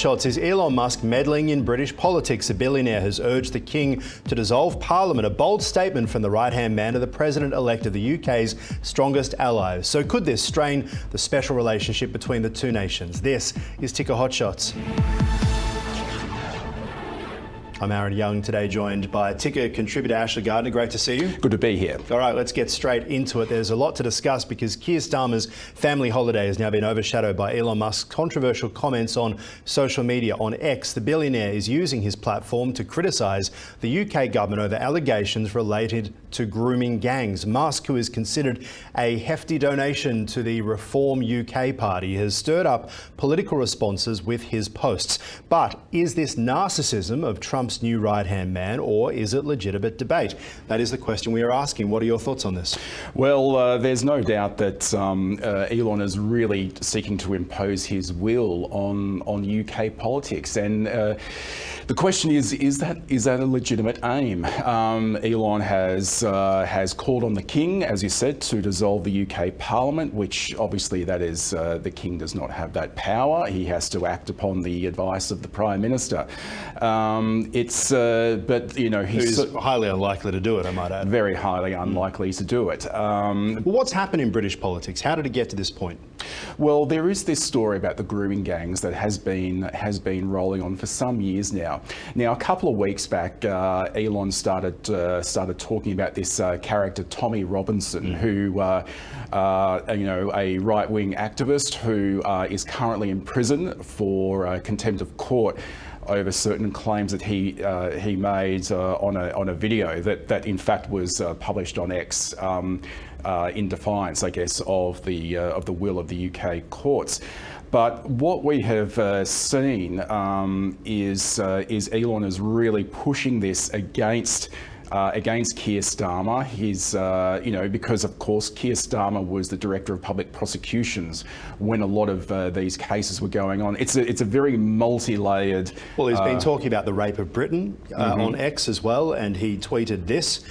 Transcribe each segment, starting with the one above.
Shots. Is Elon Musk meddling in British politics? A billionaire has urged the King to dissolve Parliament, a bold statement from the right-hand man of the President-elect of the UK's strongest ally. So could this strain the special relationship between the two nations? This is Ticker Hot Shots. I'm Aaron Young, today joined by Ticker contributor Ashley Gardner. Great to see you. Good to be here. All right, let's get straight into it. There's a lot to discuss because Keir Starmer's family holiday has now been overshadowed by Elon Musk's controversial comments on social media. On X, the billionaire is using his platform to criticise the UK government over allegations related to grooming gangs. Musk, who is considered a hefty donation to the Reform UK party, has stirred up political responses with his posts. But is this narcissism of Trump's new right-hand man, or is it legitimate debate? That is the question we are asking. What are your thoughts on this? Well, there's no doubt that Elon is really seeking to impose his will on UK politics, and the question is that a legitimate aim? Elon has called on the King, as you said, to dissolve the UK Parliament, which obviously that is the King does not have that power. He has to act upon the advice of the Prime Minister. But you know, he's highly unlikely to do it, I might add. Very highly unlikely to do it. Well, what's happened in British politics? How did it get to this point? Well, there is this story about the grooming gangs that has been rolling on for some years now. Now, a couple of weeks back, Elon started talking about this character Tommy Robinson, who a right-wing activist who is currently in prison for contempt of court over certain claims that he made on a video that in fact was published on X in defiance, I guess, of the will of the UK courts. But what we have seen is Elon is really pushing this against Keir Starmer. He's, because of course Keir Starmer was the Director of Public Prosecutions when a lot of these cases were going on. It's a very multi-layered. Well, he's been talking about the rape of Britain on X as well, and he tweeted this.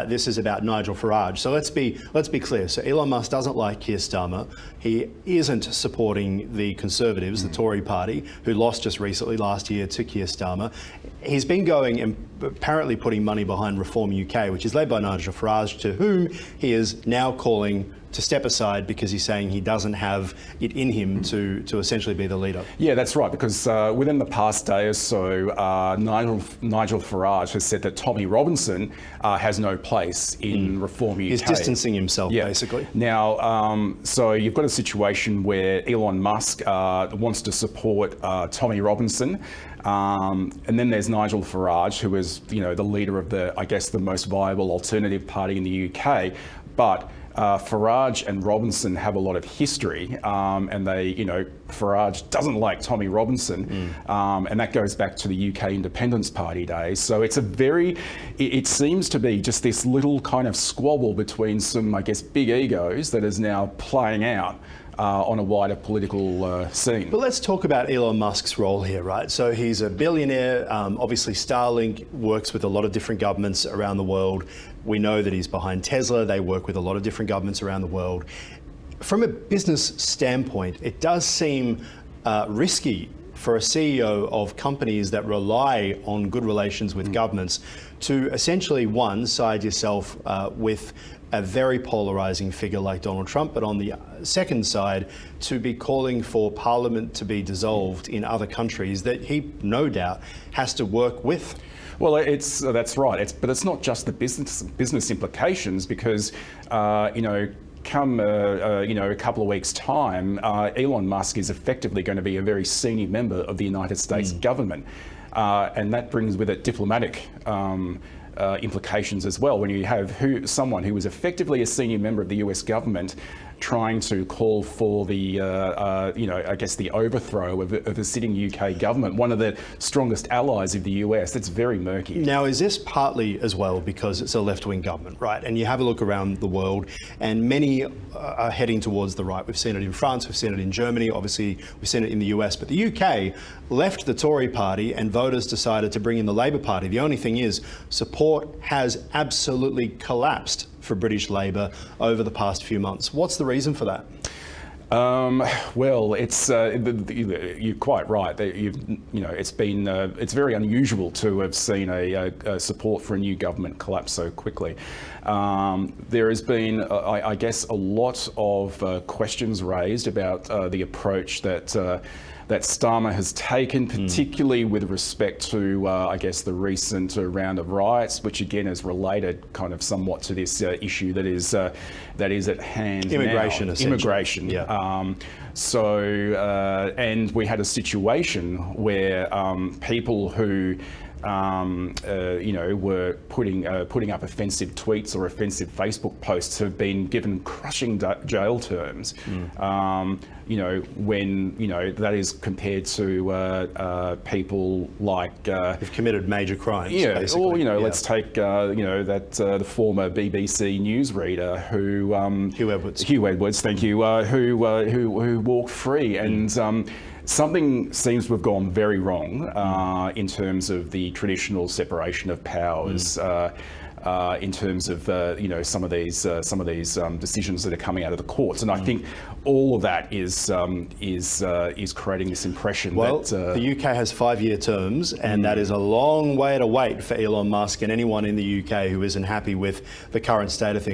This is about Nigel Farage. So let's be clear. So Elon Musk doesn't like Keir Starmer. He isn't supporting the Conservatives, the Tory party, who lost just recently last year to Keir Starmer. He's been going and apparently putting money behind Reform UK, which is led by Nigel Farage, to whom he is now calling to step aside because he's saying he doesn't have it in him to essentially be the leader. Yeah, that's right, because within the past day or so, Nigel Farage has said that Tommy Robinson has no place in Reform UK. He's distancing himself, basically. Now, so you've got a situation where Elon Musk wants to support Tommy Robinson, and then there's Nigel Farage, who is, the leader of the most viable alternative party in the UK, but Farage and Robinson have a lot of history, and Farage doesn't like Tommy Robinson, and that goes back to the UK Independence Party days. So it seems to be just this little kind of squabble between some, big egos that is now playing out on a wider political scene. But let's talk about Elon Musk's role here, right? So he's a billionaire. Obviously, Starlink works with a lot of different governments around the world. We know that he's behind Tesla. They work with a lot of different governments around the world. From a business standpoint, it does seem risky for a CEO of companies that rely on good relations with governments to essentially, one, side yourself with a very polarising figure like Donald Trump, but on the second side, to be calling for Parliament to be dissolved in other countries that he, no doubt, has to work with. Well, that's right. But it's not just the business implications, because come a couple of weeks' time, Elon Musk is effectively going to be a very senior member of the United States government, and that brings with it diplomatic implications as well. When you have someone who was effectively a senior member of the US government trying to call for the, the overthrow of a sitting UK government, one of the strongest allies of the US. That's very murky. Now, is this partly as well because it's a left-wing government, right? And you have a look around the world, and many are heading towards the right. We've seen it in France, we've seen it in Germany, obviously we've seen it in the US, but the UK left the Tory party and voters decided to bring in the Labour Party. The only thing is, support has absolutely collapsed for British Labour over the past few months. What's the reason for that? Well, it's you're quite right. It's very unusual to have seen a support for a new government collapse so quickly. There has been, I guess, a lot of questions raised about the approach that Starmer has taken, particularly with respect to, I guess, the recent round of riots, which again is related kind of somewhat to this issue that is at hand Immigration, now. essentially. Immigration. Yeah. And we had a situation where people who were putting up offensive tweets or offensive Facebook posts have been given crushing jail terms. When that is compared to people like Who've committed major crimes. yeah, basically. or let's take the former BBC newsreader who Hugh Edwards, thank you, who walked free and. Something seems to have gone very wrong in terms of the traditional separation of powers. In terms of some of these decisions that are coming out of the courts, and I think all of that is creating this impression that the UK has 5-year terms, and that is a long way to wait for Elon Musk and anyone in the UK who isn't happy with the current state of things.